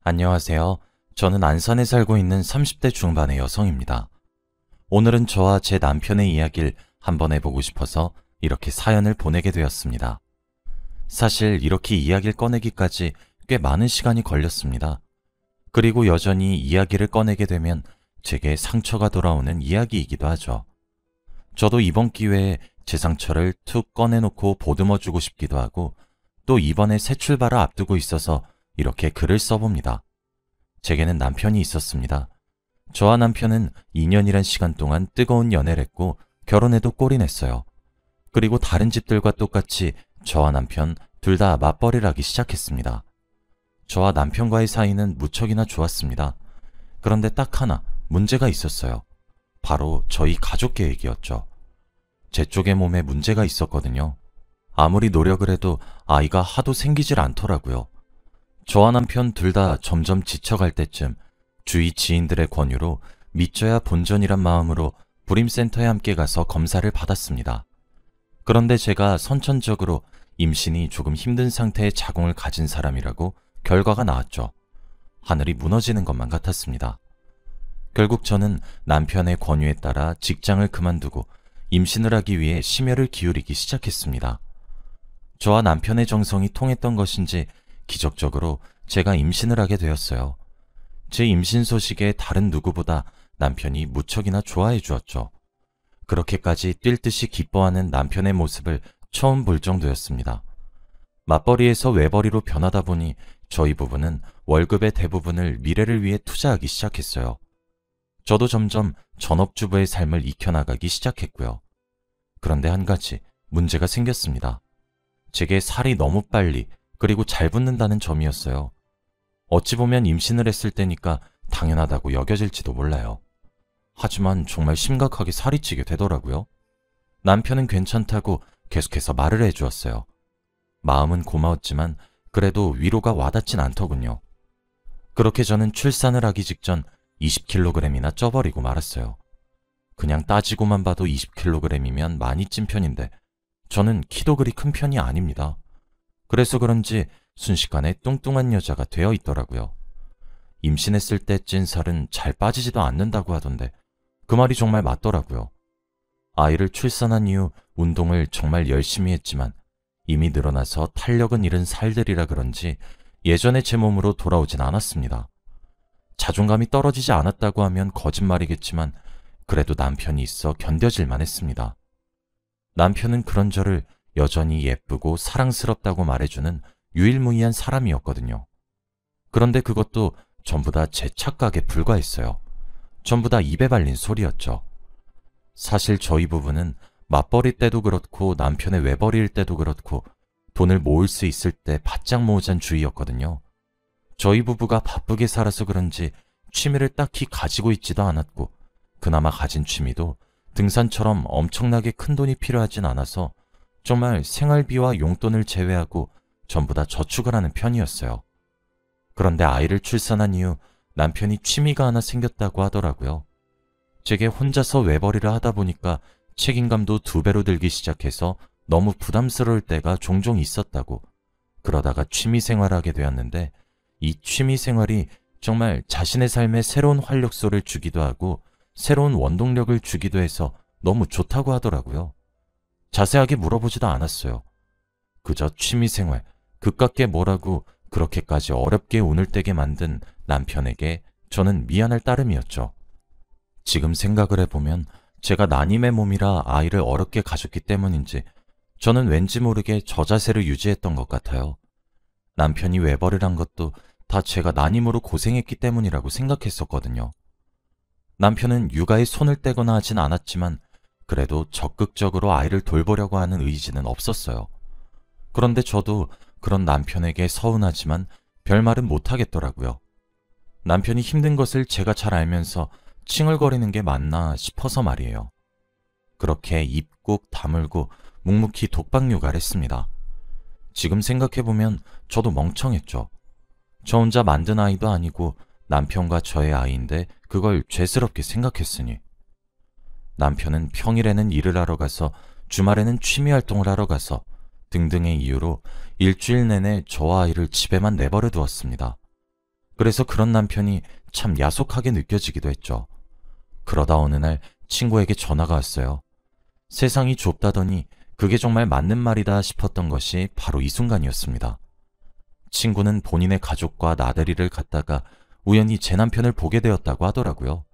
안녕하세요. 저는 안산에 살고 있는 30대 중반의 여성입니다. 오늘은 저와 제 남편의 이야기를 한번 해보고 싶어서 이렇게 사연을 보내게 되었습니다. 사실 이렇게 이야기를 꺼내기까지 꽤 많은 시간이 걸렸습니다. 그리고 여전히 이야기를 꺼내게 되면 제게 상처가 돌아오는 이야기이기도 하죠. 저도 이번 기회에 제 상처를 툭 꺼내놓고 보듬어주고 싶기도 하고 또 이번에 새 출발을 앞두고 있어서 이렇게 글을 써봅니다. 제게는 남편이 있었습니다. 저와 남편은 2년이란 시간 동안 뜨거운 연애를 했고 결혼해도 꼴이 냈어요. 그리고 다른 집들과 똑같이 저와 남편 둘 다 맞벌이를 하기 시작했습니다. 저와 남편과의 사이는 무척이나 좋았습니다. 그런데 딱 하나 문제가 있었어요. 바로 저희 가족 계획이었죠. 제 쪽의 몸에 문제가 있었거든요. 아무리 노력을 해도 아이가 하도 생기질 않더라고요. 저와 남편 둘 다 점점 지쳐갈 때쯤 주위 지인들의 권유로 믿져야 본전이란 마음으로 불임센터에 함께 가서 검사를 받았습니다. 그런데 제가 선천적으로 임신이 조금 힘든 상태의 자궁을 가진 사람이라고 결과가 나왔죠. 하늘이 무너지는 것만 같았습니다. 결국 저는 남편의 권유에 따라 직장을 그만두고 임신을 하기 위해 심혈을 기울이기 시작했습니다. 저와 남편의 정성이 통했던 것인지 기적적으로 제가 임신을 하게 되었어요. 제 임신 소식에 다른 누구보다 남편이 무척이나 좋아해 주었죠. 그렇게까지 뛸 듯이 기뻐하는 남편의 모습을 처음 볼 정도였습니다. 맞벌이에서 외벌이로 변하다 보니 저희 부부는 월급의 대부분을 미래를 위해 투자하기 시작했어요. 저도 점점 전업주부의 삶을 익혀나가기 시작했고요. 그런데 한 가지 문제가 생겼습니다. 제게 살이 너무 빨리 그리고 잘 붙는다는 점이었어요. 어찌 보면 임신을 했을 때니까 당연하다고 여겨질지도 몰라요. 하지만 정말 심각하게 살이 찌게 되더라고요. 남편은 괜찮다고 계속해서 말을 해주었어요. 마음은 고마웠지만 그래도 위로가 와닿진 않더군요. 그렇게 저는 출산을 하기 직전 20kg이나 쪄버리고 말았어요. 그냥 따지고만 봐도 20kg이면 많이 찐 편인데 저는 키도 그리 큰 편이 아닙니다. 그래서 그런지 순식간에 뚱뚱한 여자가 되어 있더라고요. 임신했을 때 찐 살은 잘 빠지지도 않는다고 하던데 그 말이 정말 맞더라고요. 아이를 출산한 이후 운동을 정말 열심히 했지만 이미 늘어나서 탄력은 잃은 살들이라 그런지 예전의 제 몸으로 돌아오진 않았습니다. 자존감이 떨어지지 않았다고 하면 거짓말이겠지만 그래도 남편이 있어 견뎌질만 했습니다. 남편은 그런 저를 여전히 예쁘고 사랑스럽다고 말해주는 유일무이한 사람이었거든요. 그런데 그것도 전부 다 제 착각에 불과했어요. 전부 다 입에 발린 소리였죠. 사실 저희 부부는 맞벌이 때도 그렇고 남편의 외벌이일 때도 그렇고 돈을 모을 수 있을 때 바짝 모으잔 주의였거든요. 저희 부부가 바쁘게 살아서 그런지 취미를 딱히 가지고 있지도 않았고 그나마 가진 취미도 등산처럼 엄청나게 큰 돈이 필요하진 않아서 정말 생활비와 용돈을 제외하고 전부 다 저축을 하는 편이었어요. 그런데 아이를 출산한 이후 남편이 취미가 하나 생겼다고 하더라고요. 제게 혼자서 외벌이를 하다 보니까 책임감도 2배로 들기 시작해서 너무 부담스러울 때가 종종 있었다고. 그러다가 취미 생활을 하게 되었는데 이 취미 생활이 정말 자신의 삶에 새로운 활력소를 주기도 하고 새로운 원동력을 주기도 해서 너무 좋다고 하더라고요. 자세하게 물어보지도 않았어요. 그저 취미생활, 그깟게 뭐라고 그렇게까지 어렵게 운을 떼게 만든 남편에게 저는 미안할 따름이었죠. 지금 생각을 해보면 제가 난임의 몸이라 아이를 어렵게 가졌기 때문인지 저는 왠지 모르게 저 자세를 유지했던 것 같아요. 남편이 외벌이를 한 것도 다 제가 난임으로 고생했기 때문이라고 생각했었거든요. 남편은 육아에 손을 떼거나 하진 않았지만 그래도 적극적으로 아이를 돌보려고 하는 의지는 없었어요. 그런데 저도 그런 남편에게 서운하지만 별말은 못하겠더라고요. 남편이 힘든 것을 제가 잘 알면서 칭얼거리는 게 맞나 싶어서 말이에요. 그렇게 입 꾹 다물고 묵묵히 독박 육아를 했습니다. 지금 생각해보면 저도 멍청했죠. 저 혼자 만든 아이도 아니고 남편과 저의 아이인데 그걸 죄스럽게 생각했으니. 남편은 평일에는 일을 하러 가서 주말에는 취미 활동을 하러 가서 등등의 이유로 일주일 내내 저와 아이를 집에만 내버려 두었습니다. 그래서 그런 남편이 참 야속하게 느껴지기도 했죠. 그러다 어느 날 친구에게 전화가 왔어요. 세상이 좁다더니 그게 정말 맞는 말이다 싶었던 것이 바로 이 순간이었습니다. 친구는 본인의 가족과 나들이를 갔다가 우연히 제 남편을 보게 되었다고 하더라고요.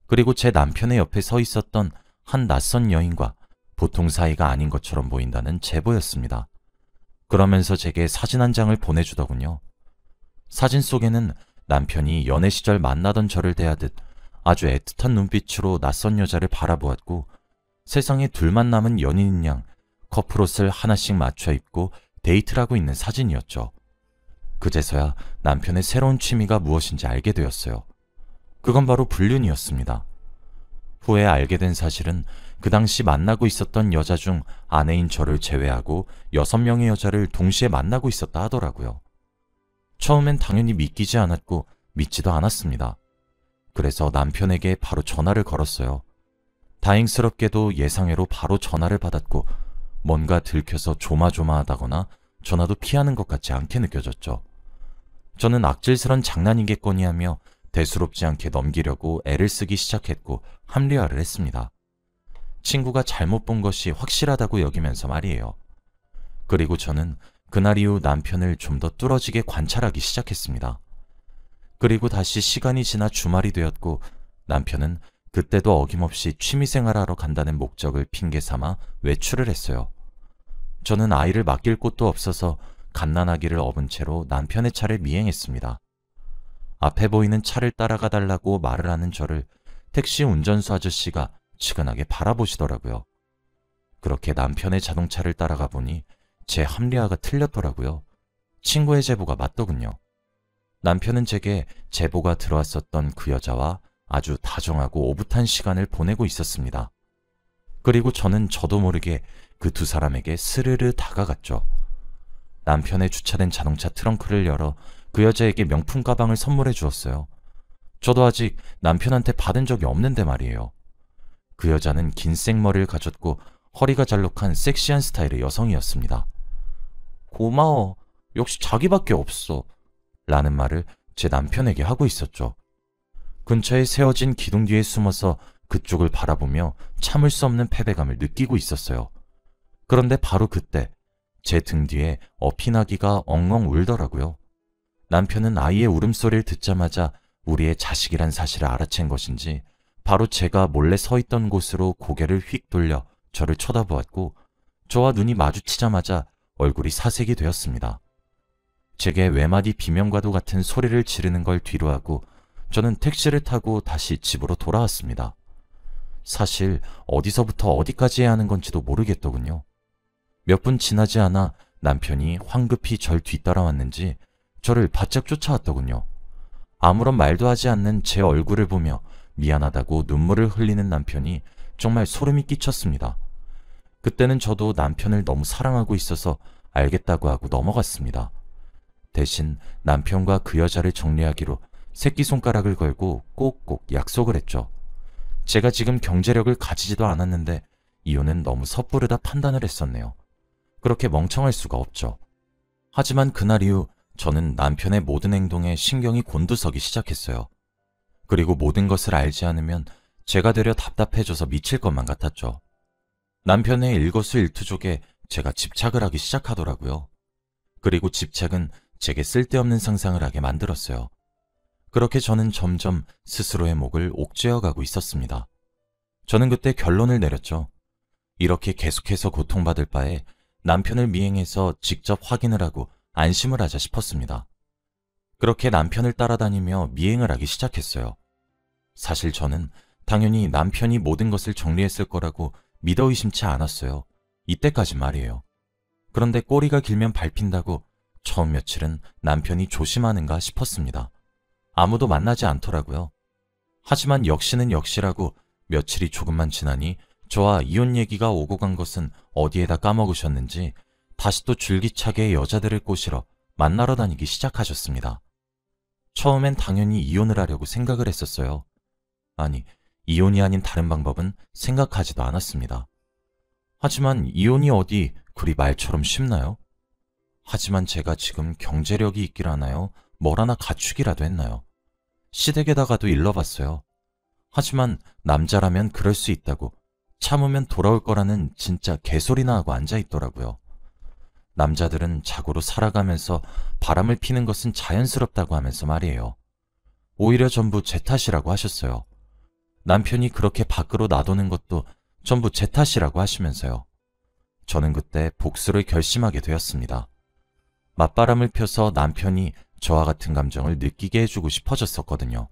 그리고 제 남편의 옆에 서 있었던 한 낯선 여인과 보통 사이가 아닌 것처럼 보인다는 제보였습니다. 그러면서 제게 사진 한 장을 보내주더군요. 사진 속에는 남편이 연애 시절 만나던 저를 대하듯 아주 애틋한 눈빛으로 낯선 여자를 바라보았고, 세상에 둘만 남은 연인인 양 커플 옷을 하나씩 맞춰 입고 데이트를 하고 있는 사진이었죠. 그제서야 남편의 새로운 취미가 무엇인지 알게 되었어요. 그건 바로 불륜이었습니다. 후에 알게 된 사실은 그 당시 만나고 있었던 여자 중 아내인 저를 제외하고 6명의 여자를 동시에 만나고 있었다 하더라고요. 처음엔 당연히 믿기지 않았고 믿지도 않았습니다. 그래서 남편에게 바로 전화를 걸었어요. 다행스럽게도 예상외로 바로 전화를 받았고, 뭔가 들켜서 조마조마하다거나 전화도 피하는 것 같지 않게 느껴졌죠. 저는 악질스런 장난이겠거니 하며 대수롭지 않게 넘기려고 애를 쓰기 시작했고 합리화를 했습니다. 친구가 잘못 본 것이 확실하다고 여기면서 말이에요. 그리고 저는 그날 이후 남편을 좀 더 뚫어지게 관찰하기 시작했습니다. 그리고 다시 시간이 지나 주말이 되었고, 남편은 그때도 어김없이 취미생활하러 간다는 목적을 핑계 삼아 외출을 했어요. 저는 아이를 맡길 곳도 없어서 갓난아기를 업은 채로 남편의 차를 미행했습니다. 앞에 보이는 차를 따라가 달라고 말을 하는 저를 택시 운전수 아저씨가 측은하게 바라보시더라고요. 그렇게 남편의 자동차를 따라가 보니 제 합리화가 틀렸더라고요. 친구의 제보가 맞더군요. 남편은 제게 제보가 들어왔었던 그 여자와 아주 다정하고 오붓한 시간을 보내고 있었습니다. 그리고 저는 저도 모르게 그 두 사람에게 스르르 다가갔죠. 남편의 주차된 자동차 트렁크를 열어 그 여자에게 명품 가방을 선물해 주었어요. 저도 아직 남편한테 받은 적이 없는데 말이에요. 그 여자는 긴 생머리를 가졌고 허리가 잘록한 섹시한 스타일의 여성이었습니다. 고마워. 역시 자기밖에 없어. 라는 말을 제 남편에게 하고 있었죠. 근처에 세워진 기둥 뒤에 숨어서 그쪽을 바라보며 참을 수 없는 패배감을 느끼고 있었어요. 그런데 바로 그때 제 등 뒤에 어핀아기가 엉엉 울더라고요. 남편은 아이의 울음소리를 듣자마자 우리의 자식이란 사실을 알아챈 것인지 바로 제가 몰래 서 있던 곳으로 고개를 휙 돌려 저를 쳐다보았고, 저와 눈이 마주치자마자 얼굴이 사색이 되었습니다. 제게 외마디 비명과도 같은 소리를 지르는 걸 뒤로하고 저는 택시를 타고 다시 집으로 돌아왔습니다. 사실 어디서부터 어디까지 해야 하는 건지도 모르겠더군요. 몇 분 지나지 않아 남편이 황급히 절 뒤따라왔는지 저를 바짝 쫓아왔더군요. 아무런 말도 하지 않는 제 얼굴을 보며 미안하다고 눈물을 흘리는 남편이 정말 소름이 끼쳤습니다. 그때는 저도 남편을 너무 사랑하고 있어서 알겠다고 하고 넘어갔습니다. 대신 남편과 그 여자를 정리하기로 새끼손가락을 걸고 꼭꼭 약속을 했죠. 제가 지금 경제력을 가지지도 않았는데 이유는 너무 섣부르다 판단을 했었네요. 그렇게 멍청할 수가 없죠. 하지만 그날 이후 저는 남편의 모든 행동에 신경이 곤두서기 시작했어요. 그리고 모든 것을 알지 않으면 제가 되려 답답해져서 미칠 것만 같았죠. 남편의 일거수일투족에 제가 집착을 하기 시작하더라고요. 그리고 집착은 제게 쓸데없는 상상을 하게 만들었어요. 그렇게 저는 점점 스스로의 목을 옥죄어 가고 있었습니다. 저는 그때 결론을 내렸죠. 이렇게 계속해서 고통받을 바에 남편을 미행해서 직접 확인을 하고 안심을 하자 싶었습니다. 그렇게 남편을 따라다니며 미행을 하기 시작했어요. 사실 저는 당연히 남편이 모든 것을 정리했을 거라고 믿어 의심치 않았어요. 이때까지 말이에요. 그런데 꼬리가 길면 밟힌다고 처음 며칠은 남편이 조심하는가 싶었습니다. 아무도 만나지 않더라고요. 하지만 역시는 역시라고 며칠이 조금만 지나니 저와 이혼 얘기가 오고 간 것은 어디에다 까먹으셨는지 다시 또 줄기차게 여자들을 꼬시러 만나러 다니기 시작하셨습니다. 처음엔 당연히 이혼을 하려고 생각을 했었어요. 아니, 이혼이 아닌 다른 방법은 생각하지도 않았습니다. 하지만 이혼이 어디 그리 말처럼 쉽나요? 하지만 제가 지금 경제력이 있길 하나요? 뭘 하나 갖추기라도 했나요? 시댁에다가도 일러봤어요. 하지만 남자라면 그럴 수 있다고, 참으면 돌아올 거라는 진짜 개소리나 하고 앉아있더라고요. 남자들은 자고로 살아가면서 바람을 피는 것은 자연스럽다고 하면서 말이에요. 오히려 전부 제 탓이라고 하셨어요. 남편이 그렇게 밖으로 놔두는 것도 전부 제 탓이라고 하시면서요. 저는 그때 복수를 결심하게 되었습니다. 맞바람을 펴서 남편이 저와 같은 감정을 느끼게 해주고 싶어졌었거든요.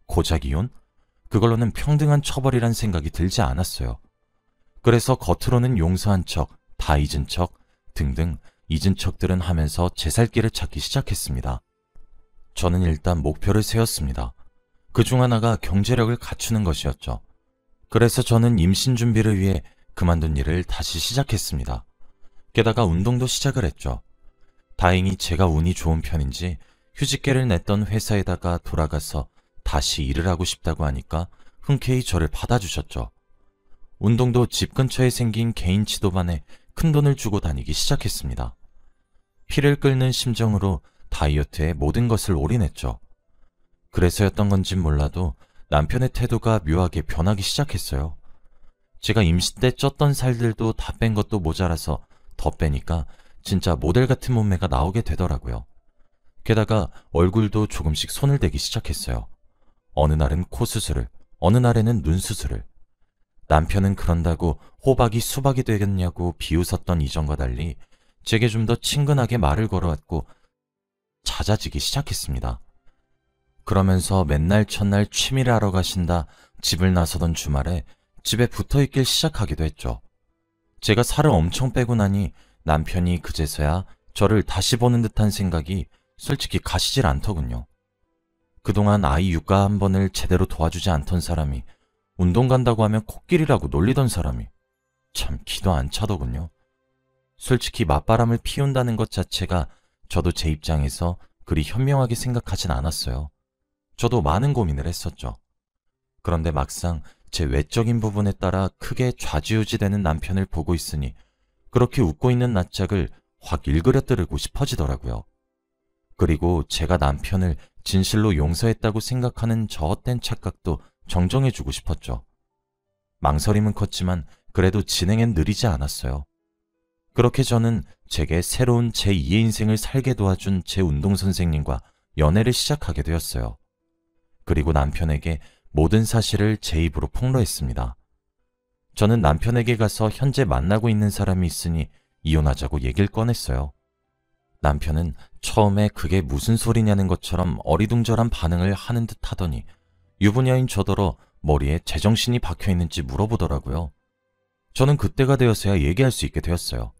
고작 이혼? 그걸로는 평등한 처벌이란 생각이 들지 않았어요. 그래서 겉으로는 용서한 척, 다 잊은 척 등등 잊은 척들은 하면서 제 살 길을 찾기 시작했습니다. 저는 일단 목표를 세웠습니다. 그중 하나가 경제력을 갖추는 것이었죠. 그래서 저는 임신 준비를 위해 그만둔 일을 다시 시작했습니다. 게다가 운동도 시작을 했죠. 다행히 제가 운이 좋은 편인지 휴직계를 냈던 회사에다가 돌아가서 다시 일을 하고 싶다고 하니까 흔쾌히 저를 받아주셨죠. 운동도 집 근처에 생긴 개인 지도반에 큰돈을 주고 다니기 시작했습니다. 피를 끓는 심정으로 다이어트에 모든 것을 올인했죠. 그래서였던 건진 몰라도 남편의 태도가 묘하게 변하기 시작했어요. 제가 임신 때 쪘던 살들도 다 뺀 것도 모자라서 더 빼니까 진짜 모델 같은 몸매가 나오게 되더라고요. 게다가 얼굴도 조금씩 손을 대기 시작했어요. 어느 날은 코 수술을, 어느 날에는 눈 수술을. 남편은 그런다고 호박이 수박이 되겠냐고 비웃었던 이전과 달리 제게 좀 더 친근하게 말을 걸어왔고 잦아지기 시작했습니다. 그러면서 맨날 첫날 취미를 하러 가신다 집을 나서던 주말에 집에 붙어있길 시작하기도 했죠. 제가 살을 엄청 빼고 나니 남편이 그제서야 저를 다시 보는 듯한 생각이 솔직히 가시질 않더군요. 그동안 아이 육아 한 번을 제대로 도와주지 않던 사람이 운동 간다고 하면 코끼리라고 놀리던 사람이 참 기도 안 차더군요. 솔직히 맞바람을 피운다는 것 자체가 저도 제 입장에서 그리 현명하게 생각하진 않았어요. 저도 많은 고민을 했었죠. 그런데 막상 제 외적인 부분에 따라 크게 좌지우지되는 남편을 보고 있으니 그렇게 웃고 있는 낯짝을 확 일그러뜨리고 싶어지더라고요. 그리고 제가 남편을 진실로 용서했다고 생각하는 저 헛된 착각도 정정해주고 싶었죠. 망설임은 컸지만 그래도 진행엔 느리지 않았어요. 그렇게 저는 제게 새로운 제2의 인생을 살게 도와준 제 운동선생님과 연애를 시작하게 되었어요. 그리고 남편에게 모든 사실을 제 입으로 폭로했습니다. 저는 남편에게 가서 현재 만나고 있는 사람이 있으니 이혼하자고 얘기를 꺼냈어요. 남편은 처음에 그게 무슨 소리냐는 것처럼 어리둥절한 반응을 하는 듯 하더니 유부녀인 저더러 머리에 제정신이 박혀있는지 물어보더라고요. 저는 그때가 되어서야 얘기할 수 있게 되었어요.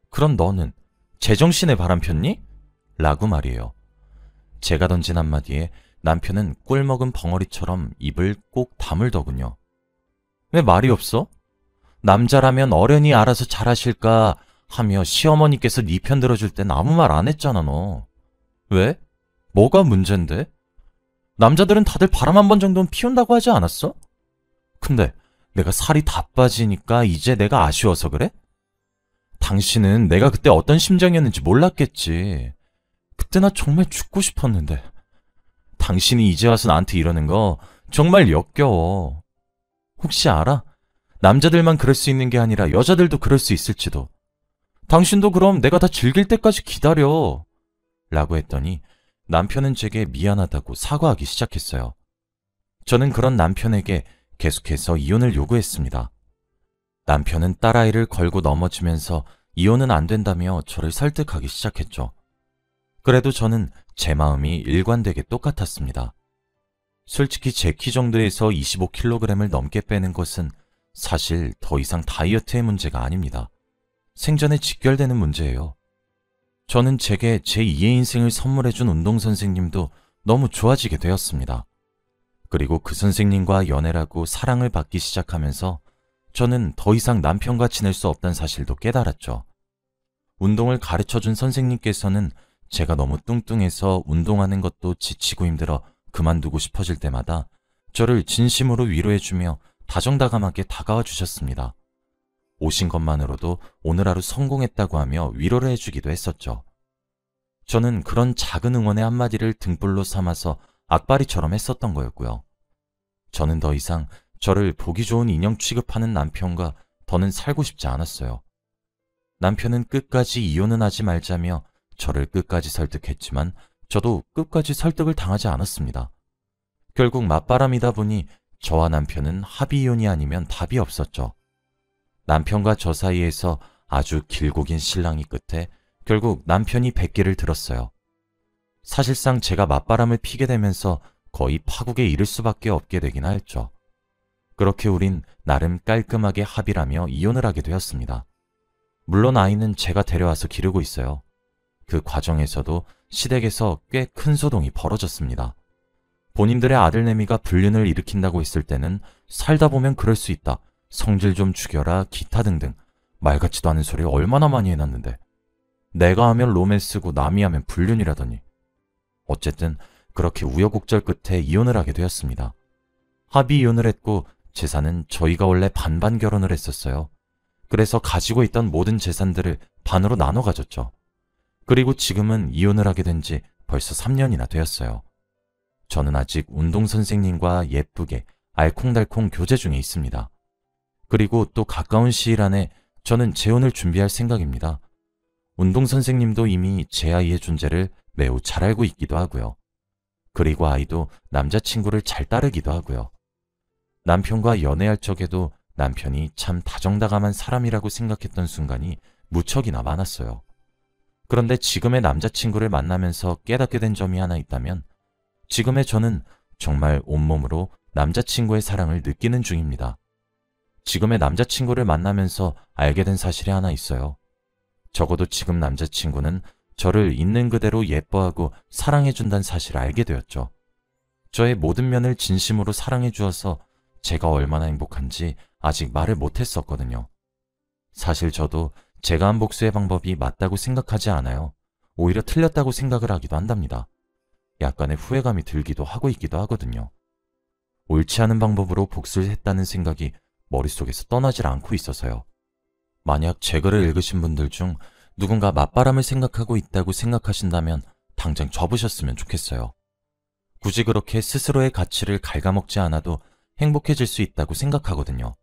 그럼 너는 제정신에 바람 폈니? 라고 말이에요. 제가 던진 한마디에 남편은 꿀 먹은 벙어리처럼 입을 꼭 다물더군요. 왜 말이 없어? 남자라면 어련히 알아서 잘하실까 하며 시어머니께서 네 편 들어줄 땐 아무 말 안 했잖아 너. 왜? 뭐가 문젠데? 남자들은 다들 바람 한 번 정도는 피운다고 하지 않았어? 근데 내가 살이 다 빠지니까 이제 내가 아쉬워서 그래? 당신은 내가 그때 어떤 심정이었는지 몰랐겠지. 그때 나 정말 죽고 싶었는데. 당신이 이제 와서 나한테 이러는 거 정말 역겨워. 혹시 알아? 남자들만 그럴 수 있는 게 아니라 여자들도 그럴 수 있을지도. 당신도 그럼 내가 다 즐길 때까지 기다려. 라고 했더니 남편은 제게 미안하다고 사과하기 시작했어요. 저는 그런 남편에게 계속해서 이혼을 요구했습니다. 남편은 딸아이를 걸고 넘어지면서 이혼은 안 된다며 저를 설득하기 시작했죠. 그래도 저는 제 마음이 일관되게 똑같았습니다. 솔직히 제 키 정도에서 25kg을 넘게 빼는 것은 사실 더 이상 다이어트의 문제가 아닙니다. 생전에 직결되는 문제예요. 저는 제게 제2의 인생을 선물해준 운동선생님도 너무 좋아지게 되었습니다. 그리고 그 선생님과 연애라고 사랑을 받기 시작하면서 저는 더 이상 남편과 지낼 수 없다는 사실도 깨달았죠. 운동을 가르쳐준 선생님께서는 제가 너무 뚱뚱해서 운동하는 것도 지치고 힘들어 그만두고 싶어질 때마다 저를 진심으로 위로해주며 다정다감하게 다가와 주셨습니다. 오신 것만으로도 오늘 하루 성공했다고 하며 위로를 해주기도 했었죠. 저는 그런 작은 응원의 한마디를 등불로 삼아서 악바리처럼 했었던 거였고요. 저는 더 이상 저를 보기 좋은 인형 취급하는 남편과 더는 살고 싶지 않았어요. 남편은 끝까지 이혼은 하지 말자며 저를 끝까지 설득했지만 저도 끝까지 설득을 당하지 않았습니다. 결국 맞바람이다 보니 저와 남편은 합의 이혼이 아니면 답이 없었죠. 남편과 저 사이에서 아주 길고 긴 실랑이 끝에 결국 남편이 백기를 들었어요. 사실상 제가 맞바람을 피게 되면서 거의 파국에 이를 수밖에 없게 되긴 했죠. 그렇게 우린 나름 깔끔하게 합의를 하며 이혼을 하게 되었습니다. 물론 아이는 제가 데려와서 기르고 있어요. 그 과정에서도 시댁에서 꽤 큰 소동이 벌어졌습니다. 본인들의 아들내미가 불륜을 일으킨다고 했을 때는 살다 보면 그럴 수 있다, 성질 좀 죽여라, 기타 등등 말 같지도 않은 소리 얼마나 많이 해놨는데 내가 하면 로맨스고 남이 하면 불륜이라더니. 어쨌든 그렇게 우여곡절 끝에 이혼을 하게 되었습니다. 합의 이혼을 했고 재산은 저희가 원래 반반 결혼을 했었어요. 그래서 가지고 있던 모든 재산들을 반으로 나눠 가졌죠. 그리고 지금은 이혼을 하게 된 지 벌써 3년이나 되었어요. 저는 아직 운동선생님과 예쁘게 알콩달콩 교제 중에 있습니다. 그리고 또 가까운 시일 안에 저는 재혼을 준비할 생각입니다. 운동선생님도 이미 제 아이의 존재를 매우 잘 알고 있기도 하고요. 그리고 아이도 남자친구를 잘 따르기도 하고요. 남편과 연애할 적에도 남편이 참 다정다감한 사람이라고 생각했던 순간이 무척이나 많았어요. 그런데 지금의 남자친구를 만나면서 깨닫게 된 점이 하나 있다면 지금의 저는 정말 온몸으로 남자친구의 사랑을 느끼는 중입니다. 지금의 남자친구를 만나면서 알게 된 사실이 하나 있어요. 적어도 지금 남자친구는 저를 있는 그대로 예뻐하고 사랑해준다는 사실을 알게 되었죠. 저의 모든 면을 진심으로 사랑해 주어서 제가 얼마나 행복한지 아직 말을 못했었거든요. 사실 저도 제가 한 복수의 방법이 맞다고 생각하지 않아요. 오히려 틀렸다고 생각을 하기도 한답니다. 약간의 후회감이 들기도 하고 있기도 하거든요. 옳지 않은 방법으로 복수를 했다는 생각이 머릿속에서 떠나질 않고 있어서요. 만약 제 글을 읽으신 분들 중 누군가 맞바람을 생각하고 있다고 생각하신다면 당장 접으셨으면 좋겠어요. 굳이 그렇게 스스로의 가치를 갉아먹지 않아도 행복해질 수 있다고 생각하거든요.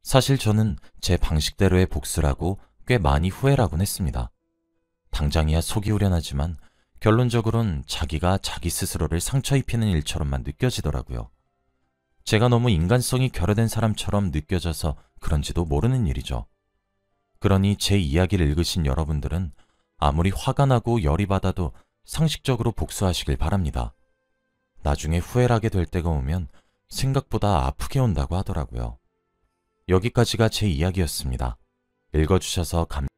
사실 저는 제 방식대로의 복수라고 꽤 많이 후회를 하곤 했습니다. 당장이야 속이 후련하지만 결론적으론 자기가 자기 스스로를 상처 입히는 일처럼만 느껴지더라고요. 제가 너무 인간성이 결여된 사람처럼 느껴져서 그런지도 모르는 일이죠. 그러니 제 이야기를 읽으신 여러분들은 아무리 화가 나고 열이 받아도 상식적으로 복수하시길 바랍니다. 나중에 후회를 하게 될 때가 오면 생각보다 아프게 온다고 하더라고요. 여기까지가 제 이야기였습니다. 읽어주셔서 감사합니다.